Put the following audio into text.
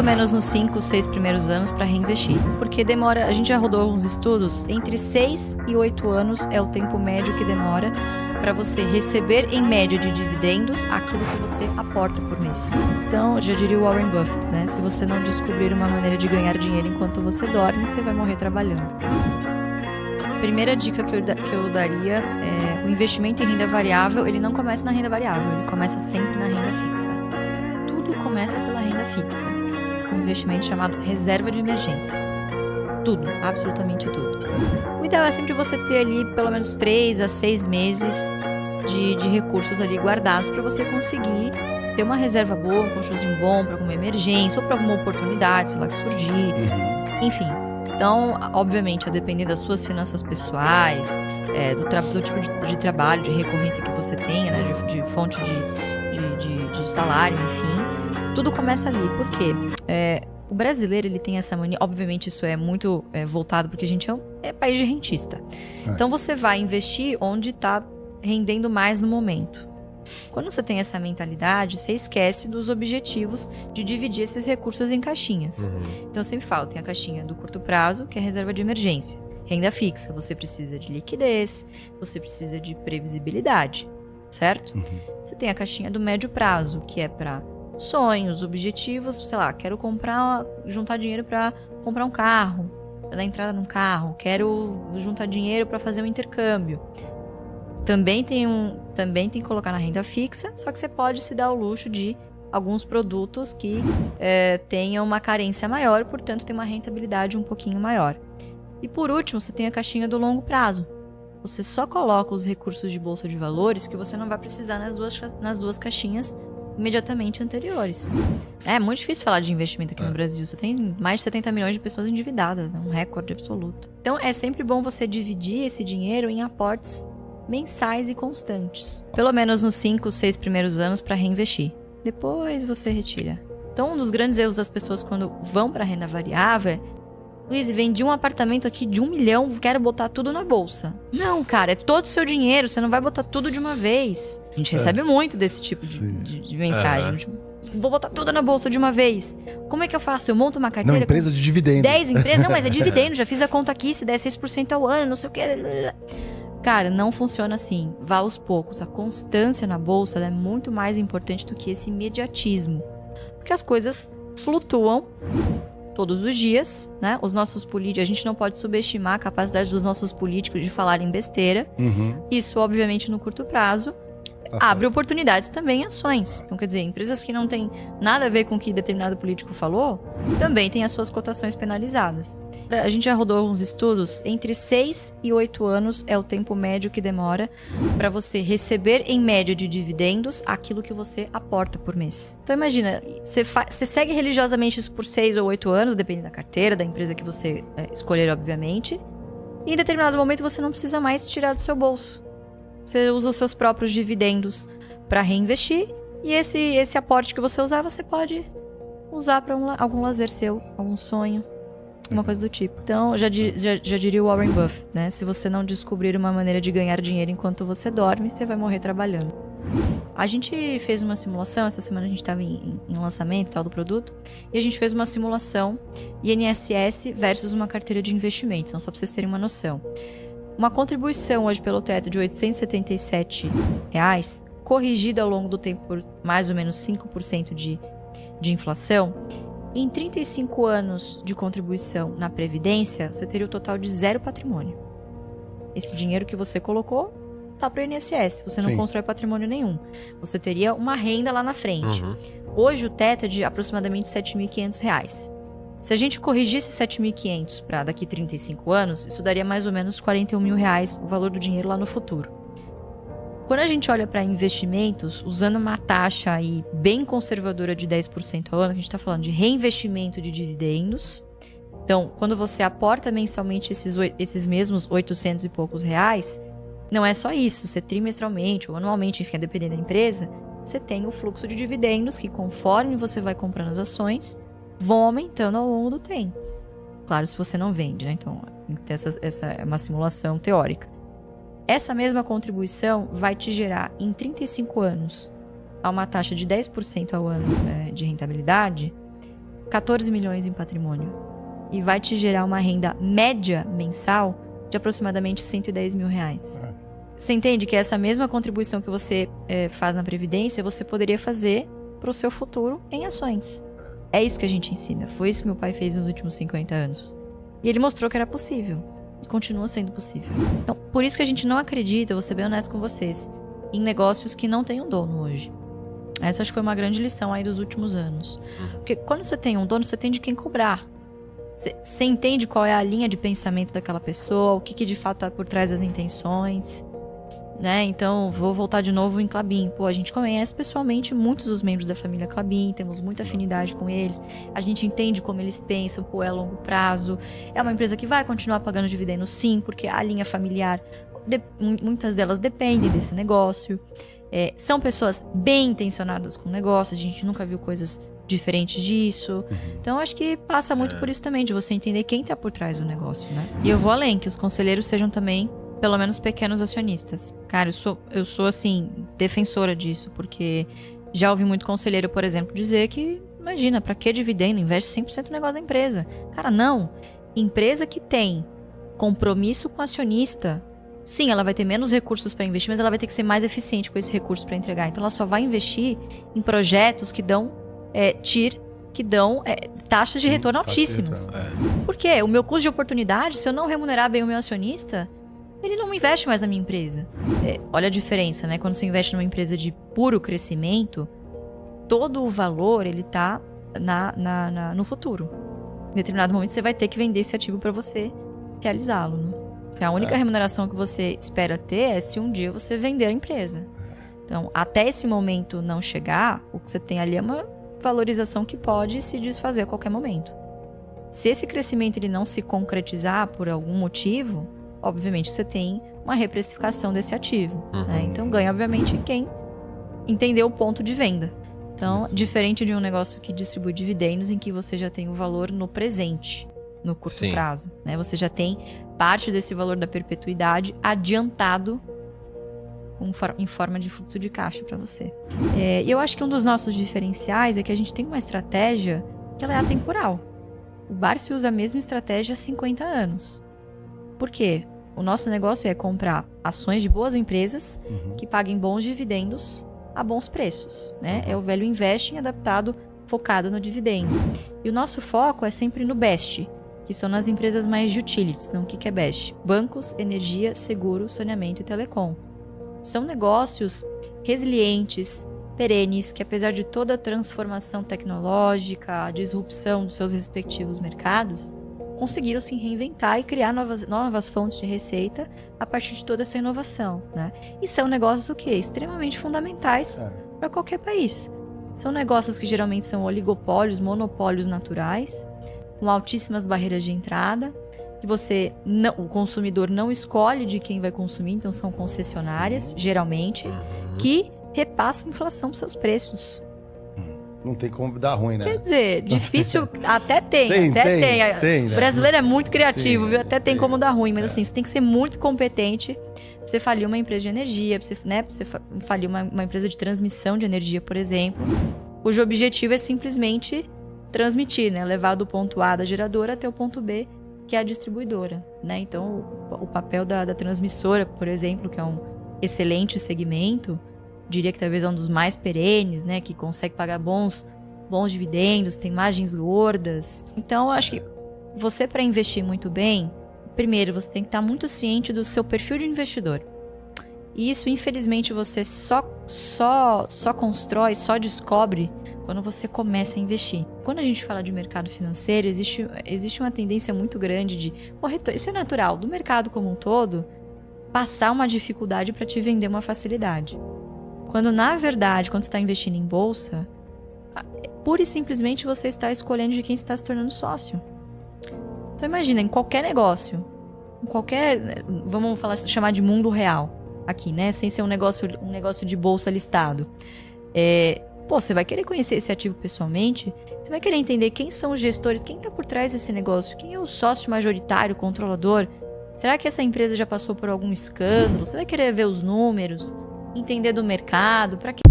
pelo menos nos 5, 6 primeiros anos para reinvestir. Porque demora, a gente já rodou uns estudos, entre 6 e 8 anos é o tempo médio que demora para você receber em média de dividendos aquilo que você aporta por mês. Então, já diria o Warren Buffett, né? Se você não descobrir uma maneira de ganhar dinheiro enquanto você dorme, você vai morrer trabalhando. A primeira dica que eu daria é o investimento em renda variável, ele não começa na renda variável, ele começa sempre na renda fixa. Tudo começa pela renda fixa. Um investimento chamado reserva de emergência. Tudo, absolutamente tudo. O ideal é sempre você ter ali pelo menos 3 a 6 meses de recursos ali guardados para você conseguir ter uma reserva boa, um colchãozinho bom para alguma emergência ou para alguma oportunidade, sei lá, que surgir. Enfim. Então, obviamente, a depender das suas finanças pessoais, do tipo de trabalho, de recorrência que você tenha, né, de fonte de salário, enfim, tudo começa ali. Por quê? O brasileiro, ele tem essa mania, obviamente isso é muito voltado porque a gente é país de rentista. Então você vai investir onde está rendendo mais no momento. Quando você tem essa mentalidade, você esquece dos objetivos de dividir esses recursos em caixinhas. Então eu sempre falo, tem a caixinha do curto prazo, que é a reserva de emergência. Renda fixa, você precisa de liquidez, você precisa de previsibilidade, certo? Você tem a caixinha do médio prazo, que é para sonhos, objetivos, sei lá, quero juntar dinheiro para comprar um carro, para dar entrada num carro, quero juntar dinheiro para fazer um intercâmbio. Também tem que colocar na renda fixa, só que você pode se dar o luxo de alguns produtos que tenham uma carência maior, portanto tem uma rentabilidade um pouquinho maior. E por último, você tem a caixinha do longo prazo. Você só coloca os recursos de bolsa de valores que você não vai precisar nas duas caixinhas imediatamente anteriores. É muito difícil falar de investimento aqui no Brasil. Você tem mais de 70 milhões de pessoas endividadas, né? Um recorde absoluto. Então é sempre bom você dividir esse dinheiro em aportes mensais e constantes. Pelo menos nos 5, 6 primeiros anos para reinvestir. Depois você retira. Então um dos grandes erros das pessoas quando vão para renda variável é: Luiz, vendi um apartamento aqui de 1 milhão, quero botar tudo na bolsa. Não, cara, é todo o seu dinheiro, você não vai botar tudo de uma vez. A gente recebe muito desse tipo de mensagem. Tipo, vou botar tudo na bolsa de uma vez. Como é que eu faço? Eu monto uma carteira... Não, empresa de dividendo. 10 empresas? Não, mas é dividendo, já fiz a conta aqui, se der 6% ao ano, não sei o que... Cara, não funciona assim. Vá aos poucos. A constância na bolsa é muito mais importante do que esse imediatismo. Porque as coisas flutuam todos os dias, né? Os nossos políticos, a gente não pode subestimar a capacidade dos nossos políticos de falarem besteira. Isso, obviamente, no curto prazo, abre oportunidades também em ações. Então, quer dizer, empresas que não têm nada a ver com o que determinado político falou, também têm as suas cotações penalizadas. A gente já rodou uns estudos, entre 6 e 8 anos é o tempo médio que demora para você receber em média de dividendos aquilo que você aporta por mês. Então imagina, você segue religiosamente isso por 6 ou 8 anos, depende da carteira, da empresa que você escolher, obviamente, e em determinado momento você não precisa mais tirar do seu bolso. Você usa os seus próprios dividendos para reinvestir, e esse aporte que você usar, você pode usar para algum lazer seu, algum sonho, uma coisa do tipo. Então, já diria o Warren Buffett, né? Se você não descobrir uma maneira de ganhar dinheiro enquanto você dorme, você vai morrer trabalhando. A gente fez uma simulação, essa semana a gente estava em lançamento e tal do produto, e a gente fez uma simulação INSS versus uma carteira de investimento, então só para vocês terem uma noção. Uma contribuição hoje pelo teto de R$ 877, corrigida ao longo do tempo por mais ou menos 5% de inflação, em 35 anos de contribuição na Previdência, você teria o total de 0 patrimônio. Esse dinheiro que você colocou está para o INSS, você não constrói patrimônio nenhum. Você teria uma renda lá na frente. Hoje o teto é de aproximadamente R$ 7.500. Se a gente corrigisse 7.500 para daqui 35 anos, isso daria mais ou menos R$ 41 mil o valor do dinheiro lá no futuro. Quando a gente olha para investimentos, usando uma taxa aí bem conservadora de 10% ao ano, a gente está falando de reinvestimento de dividendos. Então, quando você aporta mensalmente esses mesmos 800 e poucos reais, não é só isso. Você trimestralmente ou anualmente, enfim, dependendo da empresa, você tem o fluxo de dividendos que, conforme você vai comprando as ações, vão aumentando ao longo do tempo. Claro, se você não vende, né? Então, essa é uma simulação teórica. Essa mesma contribuição vai te gerar, em 35 anos, a uma taxa de 10% ao ano de rentabilidade, 14 milhões em patrimônio e vai te gerar uma renda média mensal de aproximadamente 110 mil reais. Você entende que essa mesma contribuição que você faz na Previdência, você poderia fazer para o seu futuro em ações. É isso que a gente ensina. Foi isso que meu pai fez nos últimos 50 anos. E ele mostrou que era possível. E continua sendo possível. Então, por isso que a gente não acredita, vou ser bem honesto com vocês, em negócios que não têm um dono hoje. Essa acho que foi uma grande lição aí dos últimos anos. Porque quando você tem um dono, você tem de quem cobrar. Você entende qual é a linha de pensamento daquela pessoa, o que de fato está por trás das intenções, né? Então, vou voltar de novo em Klabin. Pô, a gente conhece pessoalmente muitos dos membros da família Klabin, temos muita afinidade com eles, a gente entende como eles pensam, pô, é a longo prazo, é uma empresa que vai continuar pagando dividendos sim, porque a linha familiar, muitas delas dependem desse negócio, são pessoas bem intencionadas com o negócio, a gente nunca viu coisas diferentes disso. Então, acho que passa muito por isso também, de você entender quem tá por trás do negócio, né? E eu vou além, que os conselheiros sejam também, pelo menos, pequenos acionistas. Cara, eu sou assim, defensora disso, porque já ouvi muito conselheiro, por exemplo, dizer que, imagina, pra que dividendo? Investe 100% no negócio da empresa. Cara, não. Empresa que tem compromisso com o acionista, sim, ela vai ter menos recursos para investir, mas ela vai ter que ser mais eficiente com esse recurso para entregar. Então, ela só vai investir em projetos que dão que dão taxas de retorno altíssimas. Por quê? O meu custo de oportunidade, se eu não remunerar bem o meu acionista, ele não investe mais na minha empresa. Olha a diferença, né? Quando você investe numa empresa de puro crescimento, todo o valor, ele tá no futuro. Em determinado momento, você vai ter que vender esse ativo para você realizá-lo, né? A única remuneração que você espera ter é se um dia você vender a empresa. Então, até esse momento não chegar, o que você tem ali é uma valorização que pode se desfazer a qualquer momento. Se esse crescimento ele não se concretizar por algum motivo, obviamente você tem uma reprecificação desse ativo. Né? Então ganha, obviamente, quem entendeu o ponto de venda. Então, diferente de um negócio que distribui dividendos, em que você já tem o valor no presente, no curto prazo. Né? Você já tem parte desse valor da perpetuidade adiantado em forma de fluxo de caixa para você. E eu acho que um dos nossos diferenciais é que a gente tem uma estratégia que ela é atemporal. O Barsi usa a mesma estratégia há 50 anos. Por quê? O nosso negócio é comprar ações de boas empresas que paguem bons dividendos a bons preços. Né? É o velho investing adaptado, focado no dividendo. E o nosso foco é sempre no best, que são nas empresas mais de utilities. Não, o que é best? Bancos, energia, seguro, saneamento e telecom. São negócios resilientes, perenes, que apesar de toda a transformação tecnológica, a disrupção dos seus respectivos mercados, conseguiram se reinventar e criar novas fontes de receita a partir de toda essa inovação. Né? E são negócios o quê? Extremamente fundamentais para qualquer país. São negócios que geralmente são oligopólios, monopólios naturais, com altíssimas barreiras de entrada, que o consumidor não escolhe de quem vai consumir, então são concessionárias, geralmente, que repassam a inflação para seus preços. Não tem como dar ruim, né? Quer dizer, difícil, até tem. Tem, né? O brasileiro é muito criativo, viu? Até tem como dar ruim, mas assim, você tem que ser muito competente pra você falir uma empresa de energia, pra você falir uma empresa de transmissão de energia, por exemplo, cujo objetivo é simplesmente transmitir, né? Levar do ponto A da geradora até o ponto B, que é a distribuidora, né? Então, o papel da transmissora, por exemplo, que é um excelente segmento, diria que talvez é um dos mais perenes, né? Que consegue pagar bons dividendos, tem margens gordas. Então, eu acho que você, para investir muito bem, primeiro, você tem que estar muito ciente do seu perfil de investidor. E isso, infelizmente, você só constrói, só descobre quando você começa a investir. Quando a gente fala de mercado financeiro, existe uma tendência muito grande de... Isso é natural, do mercado como um todo, passar uma dificuldade para te vender uma facilidade. Quando, na verdade, quando você está investindo em bolsa, pura e simplesmente você está escolhendo de quem você está se tornando sócio. Então, imagina, em qualquer negócio, vamos chamar de mundo real aqui, né? Sem ser um negócio de bolsa listado. Você vai querer conhecer esse ativo pessoalmente, você vai querer entender quem são os gestores, quem está por trás desse negócio, quem é o sócio majoritário, controlador. Será que essa empresa já passou por algum escândalo? Você vai querer ver os números, entender do mercado, para que